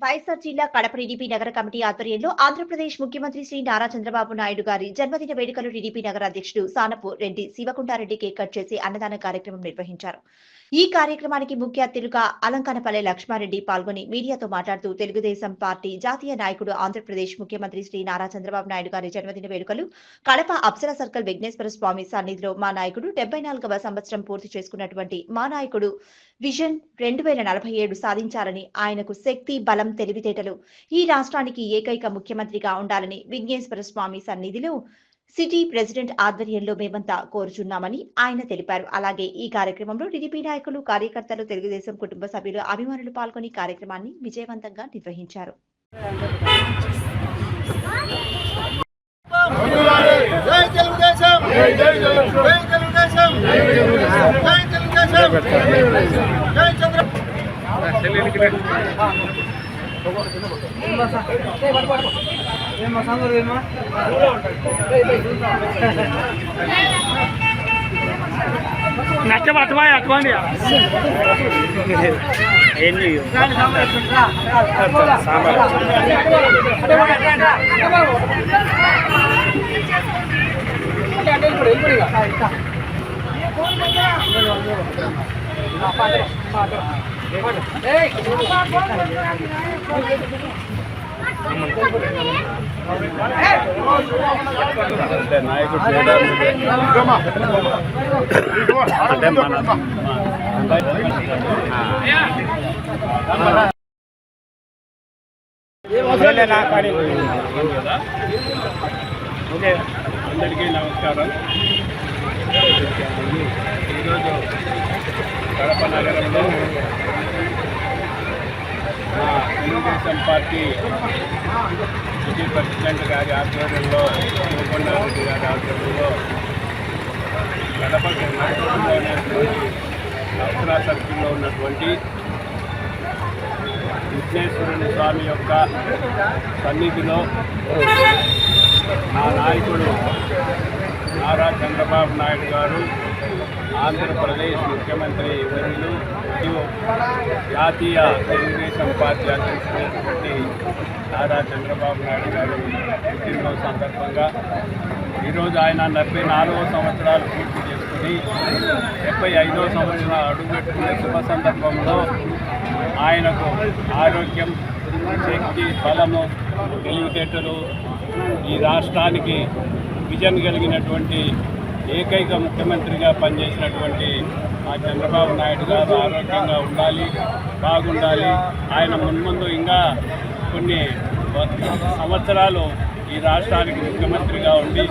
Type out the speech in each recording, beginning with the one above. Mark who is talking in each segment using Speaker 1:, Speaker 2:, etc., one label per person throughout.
Speaker 1: వైఎస్ఆర్ జిల్లా కడప టీడీపీ నగర కమిటీ ఆధ్వర్యంలో ఆంధ్రప్రదేశ్ ముఖ్యమంత్రి శ్రీ నారా చంద్రబాబు నాయుడు గారి జన్మదిన వేడుకలు టీడీపీ నగర అధ్యక్షుడు సానపు రెడ్డి శివకుంఠారెడ్డి కేక్ కట్ చేసి అన్నదాన కార్యక్రమం నిర్వహించారు. ఈ కార్యక్రమానికి ముఖ్య అతిథిగా అలంకానపల్లె లక్ష్మారెడ్డి పాల్గొని మీడియాతో మాట్లాడుతూ తెలుగుదేశం పార్టీ జాతీయ నాయకుడు ఆంధ్రప్రదేశ్ ముఖ్యమంత్రి శ్రీ నారా చంద్రబాబు నాయుడు గారి జన్మదిన వేడుకలు కడప అప్సర సర్కిల్ విఘ్నేశ్వర స్వామి సన్నిధిలో మా నాయకుడు 74వ సంవత్సరం పూర్తి చేసుకున్నటువంటి మా నాయకుడు విజన్ 2047 సాధించాలని, ఆయనకు శక్తి, బలం, తెలివితేటలు ఈ రాష్ట్రానికి ఏకైక ముఖ్యమంత్రిగా ఉండాలని విఘ్నేశ్వర స్వామి సన్నిధిలో సిటీ ప్రెసిడెంట్ ఆధ్వర్యంలో మేమంతా కోరుచున్నామని ఆయన తెలిపారు. అలాగే ఈ కార్యక్రమంలో టీడీపీ నాయకులు, కార్యకర్తలు, తెలుగుదేశం కుటుంబ సభ్యులు, అభిమానులు పాల్గొని కార్యక్రమాన్ని విజయవంతంగా నిర్వహించారు.
Speaker 2: అందరికీ నమస్కారం. ఈరోజు కడప నగరంలో తెలుగుదేశం పార్టీ సిటీ ప్రెసిడెంట్ గారి ఆధ్వర్యంలో, శివకొండారెడ్డి గారి ఆధ్వర్యంలో కడప అప్సరా సర్కిల్లో ఉన్నటువంటి విఘ్నేశ్వరుని స్వామి యొక్క సన్నిధిలో మా నాయకుడు నారా చంద్రబాబు నాయుడు గారు, ఆంధ్రప్రదేశ్ ముఖ్యమంత్రి వర్యులు, జాతీయ తెలుగుదేశం పార్టీ అధ్యక్షుడు నారా చంద్రబాబు నాయుడు గారు పుట్టినరోజు సందర్భంగా ఈరోజు ఆయన 74వ సంవత్సరాలు పూర్తి చేసుకుని 75వ సంవత్సరం అడుగుపెట్టుకునే శుభ సందర్భంలో ఆయనకు ఆరోగ్యం, శక్తి, బలము, తెలివితేటలు, ఈ రాష్ట్రానికి విజన్ కలిగినటువంటి ఏకైక ముఖ్యమంత్రిగా పనిచేసినటువంటి మా చంద్రబాబు నాయుడు గారు ఆరోగ్యంగా ఉండాలి, బాగుండాలి. ఆయన మున్ముందు ఇంకా కొన్ని సంవత్సరాలు ఈ రాష్ట్రానికి ముఖ్యమంత్రిగా ఉండి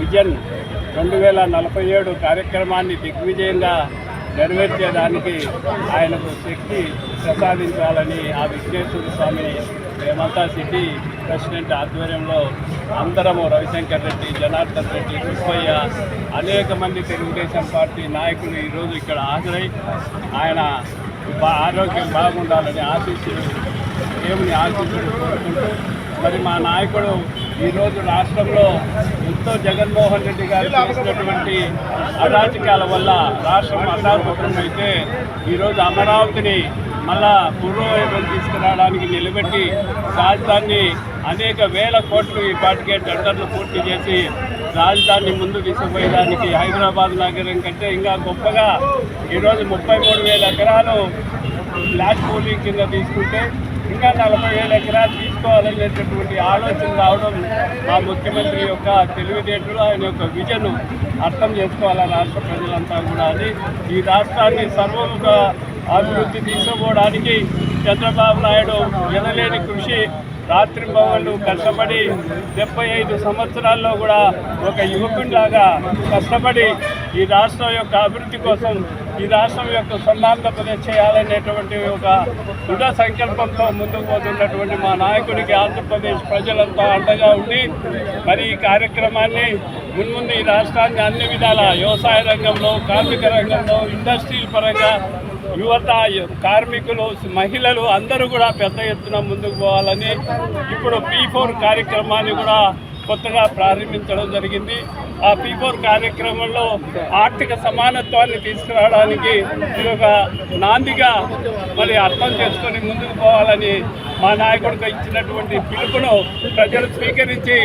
Speaker 2: విజన్ 2047 కార్యక్రమాన్ని దిగ్విజయంగా నెరవేర్చేదానికి ఆయనకు శక్తి ప్రసాదించాలని ఆ విఘ్నేశ్వర స్వామిని మేమంతా సిటీ ప్రెసిడెంట్ ఆధ్వర్యంలో అందరము, రవిశంకర్ రెడ్డి, జనార్దన్ రెడ్డి, సుబ్బయ్య, అనేక మంది తెలుగుదేశం పార్టీ నాయకులు ఈరోజు ఇక్కడ హాజరై ఆయన ఆరోగ్యం బాగుండాలని ఆశీస్సులు, దేవుని ఆశీస్సులు కోరుకుంటూ, మరి మా నాయకుడు ఈరోజు రాష్ట్రంలో ఎంతో జగన్మోహన్ రెడ్డి గారు చేసినటువంటి అరాచకాల వల్ల రాష్ట్రం అసాధారణం అయితే ఈరోజు అమరావతిని మళ్ళా పూర్వవైభవం తీసుకురావడానికి నిలబెట్టి రాజధానిని అనేక వేల కోట్లు ఈ పాటికే టెండర్లు పూర్తి చేసి రాజధానిని ముందు తీసుకుపోయేదానికి హైదరాబాద్ నగరం కంటే ఇంకా గొప్పగా ఈరోజు 33,000 ఎకరాలు బ్లాక్ పూలింగ్ కింద తీసుకుంటే ఇంకా 40,000 ఎకరాలు తీసుకోవాలనేటటువంటి ఆలోచన రావడం మా ముఖ్యమంత్రి యొక్క తెలివితేటలు, ఆయన యొక్క విజన్ అర్థం చేసుకోవాలి రాష్ట్ర ప్రజలంతా కూడా. అని ఈ రాష్ట్రాన్ని సర్వముఖ అభివృద్ధి తీసుకోవడానికి చంద్రబాబు నాయుడు ఎనలేని కృషి, రాత్రింబవళ్ళు కష్టపడి 75 సంవత్సరాల్లో కూడా ఒక యువకుడిలాగా కష్టపడి ఈ రాష్ట్రం యొక్క అభివృద్ధి కోసం, ఈ రాష్ట్రం యొక్క స్వర్ణాంధ్రప్రదేశ్ చేయాలనేటువంటి ఒక దృఢ సంకల్పంతో ముందుకు పోతున్నటువంటి మా నాయకుడికి ఆంధ్రప్రదేశ్ ప్రజలంతా అండగా ఉండి మరి ఈ కార్యక్రమాన్ని మున్ముందు ఈ రాష్ట్రాన్ని అన్ని విధాల వ్యవసాయ రంగంలో, కార్మిక రంగంలో, ఇండస్ట్రీల పరంగా యువత, కార్మికులు, మహిళలు అందరూ కూడా పెద్ద ఎత్తున ముందుకు పోవాలని ఇప్పుడు P4 కార్యక్రమాన్ని కూడా కొత్తగా ప్రారంభించడం జరిగింది. ఆ P4 కార్యక్రమంలో ఆర్థిక సమానత్వాన్ని తీసుకురావడానికి ఇది ఒక నాందిగా మరి అర్థం చేసుకొని ముందుకు పోవాలని మా నాయకుడికి ఇచ్చినటువంటి పిలుపును ప్రజలు స్వీకరించి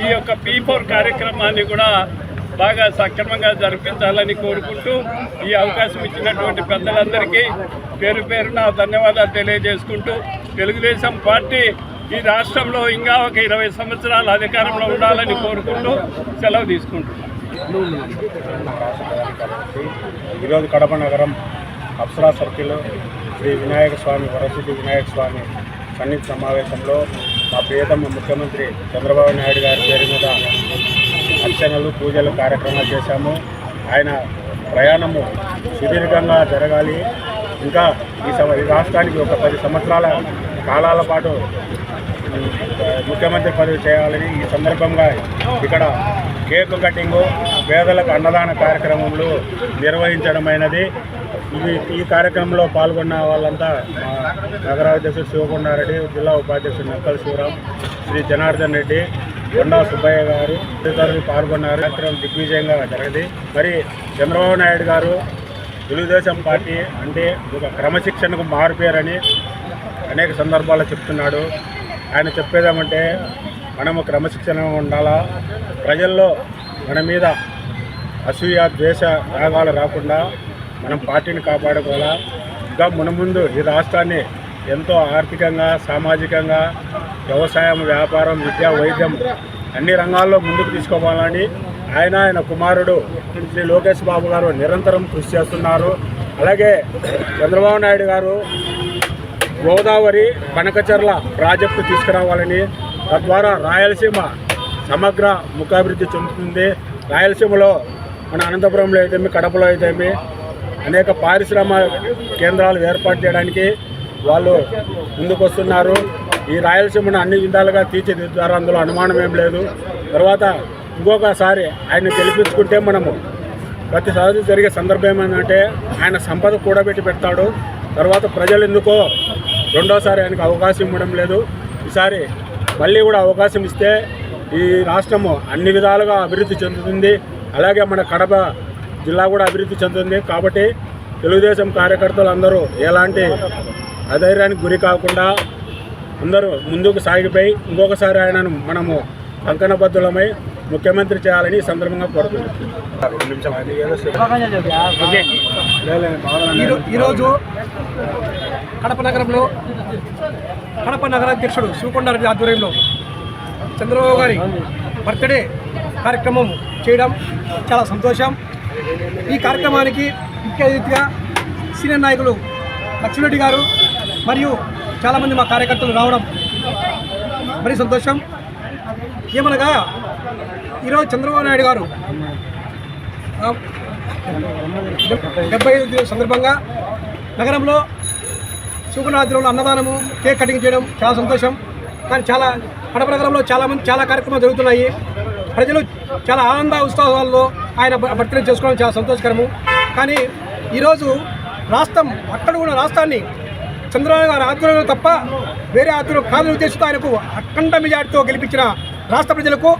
Speaker 2: ఈ యొక్క P4 కార్యక్రమాన్ని కూడా బాగా సక్రమంగా జరిపించాలని కోరుకుంటూ ఈ అవకాశం ఇచ్చినటువంటి పెద్దలందరికీ పేరు పేరున ధన్యవాదాలు తెలియజేసుకుంటూ తెలుగుదేశం పార్టీ ఈ రాష్ట్రంలో ఇంకా ఒక 20 సంవత్సరాల అధికారంలో ఉండాలని కోరుకుంటూ సెలవు తీసుకుంటున్నాం.
Speaker 3: ఈరోజు కడప నగరం అప్సరా సర్కిల్ శ్రీ వినాయక స్వామి వరసిద్ధి వినాయక స్వామి సన్నిధి సమావేశంలో మా ప్రియతమ ముఖ్యమంత్రి చంద్రబాబు నాయుడు గారి పేరు మీద అర్చనలు పూజలు కార్యక్రమాలు చేశాము. ఆయన ప్రయాణము సుదీర్ఘంగా జరగాలి, ఇంకా ఈ రాష్ట్రానికి ఒక 10 సంవత్సరాల కాలాల పాటు ముఖ్యమంత్రి పదవి చేయాలని ఈ సందర్భంగా ఇక్కడ కేకు కటింగు, పేదలకు అన్నదాన కార్యక్రమంలో నిర్వహించడమైనది. ఈ కార్యక్రమంలో పాల్గొన్న వాళ్ళంతా మా నగరాధ్యక్షుడు శివకొండారెడ్డి, జిల్లా ఉపాధ్యక్షుడు నక్కల శివరాం, శ్రీ జనార్దన్ రెడ్డి, కొండా సుబ్బయ్య గారు తదితరులు పాల్గొన్నారు. కార్యక్రమం దిగ్విజయంగా జరిగింది. మరి చంద్రబాబు నాయుడు గారు తెలుగుదేశం పార్టీ అంటే ఒక క్రమశిక్షణకు మారుపేరని అనేక సందర్భాల్లో చెప్తున్నాడు. ఆయన చెప్పేదేమంటే మనము క్రమశిక్షణగా ఉండాలా, ప్రజల్లో మన మీద అసూయ ద్వేష రాగాలు రాకుండా మనం పార్టీని కాపాడుకోవాలా. ఇంకా మునముందు ఈ రాష్ట్రాన్ని ఎంతో ఆర్థికంగా, సామాజికంగా, వ్యవసాయం, వ్యాపారం, విద్య, వైద్యం అన్ని రంగాల్లో ముందుకు తీసుకోవాలని ఆయన కుమారుడు శ్రీ లోకేష్ బాబు గారు నిరంతరం కృషి చేస్తున్నారు. అలాగే చంద్రబాబు నాయుడు గారు గోదావరి కనకచర్ల ప్రాజెక్టు తీసుకురావాలని, తద్వారా రాయలసీమ సమగ్ర ముఖాభివృద్ధి చెందుతుంది. రాయలసీమలో మన అనంతపురంలో అయితేమి, కడపలో అయితేమి అనేక పారిశ్రామిక కేంద్రాలు ఏర్పాటు చేయడానికి వాళ్ళు ముందుకొస్తున్నారు. ఈ రాయలసీమను అన్ని విధాలుగా తీర్చిదిద్దారు, అందులో అనుమానం ఏం లేదు. తర్వాత ఇంకొకసారి ఆయన గెలిపించుకుంటే మనము ప్రతిసారి జరిగే సందర్భం ఏమంటే ఆయన సంపద కూడబెట్టి పెడతాడు. తర్వాత ప్రజలు ఎందుకో రెండోసారి ఆయనకు అవకాశం ఇవ్వడం లేదు. ఈసారి మళ్ళీ కూడా అవకాశం ఇస్తే ఈ రాష్ట్రము అన్ని విధాలుగా అభివృద్ధి చెందుతుంది. అలాగే మన కడప జిల్లా కూడా అభివృద్ధి చెందుతుంది. కాబట్టి తెలుగుదేశం కార్యకర్తలు అందరూ ఎలాంటి అధైర్యానికి గురి కాకుండా అందరూ ముందుకు సాగిపోయి ఇంకొకసారి ఆయనను మనము కంకణబద్ధులమై ముఖ్యమంత్రి చేయాలని ఈ సందర్భంగా కోరుతున్నాం.
Speaker 4: ఈరోజు కడప నగరంలో కడప నగరాధ్యక్షుడు శివకొండారెడ్డి ఆధ్వర్యంలో చంద్రబాబు గారి బర్త్డే కార్యక్రమం చేయడం చాలా సంతోషం. ఈ కార్యక్రమానికి ముఖ్య అతిథిగా సీనియర్ నాయకులు లక్ష్మీరెడ్డి గారు మరియు చాలామంది మా కార్యకర్తలు రావడం మరీ సంతోషం. ఏమనగా ఈరోజు చంద్రబాబు నాయుడు గారు 75 సందర్భంగా నగరంలో శివకొండారెడ్డిలో అన్నదానము, కేక్ కటింగ్ చేయడం చాలా సంతోషం. కానీ కడప నగరంలో చాలా కార్యక్రమాలు జరుగుతున్నాయి. ప్రజలు చాలా ఆనంద ఉత్సాహాల్లో ఆయన బర్త్డే చేసుకోవడం చాలా సంతోషకరము. కానీ ఈరోజు అక్కడ ఉన్న రాష్ట్రాన్ని చంద్రబాబు గారి ఆధ్వర్యంలో తప్ప వేరే ఆధ్వర్యం కాదని ఉద్దేశంతో ఆయనకు అఖండ మెజార్టీతో గెలిపించిన రాష్ట్ర ప్రజలకు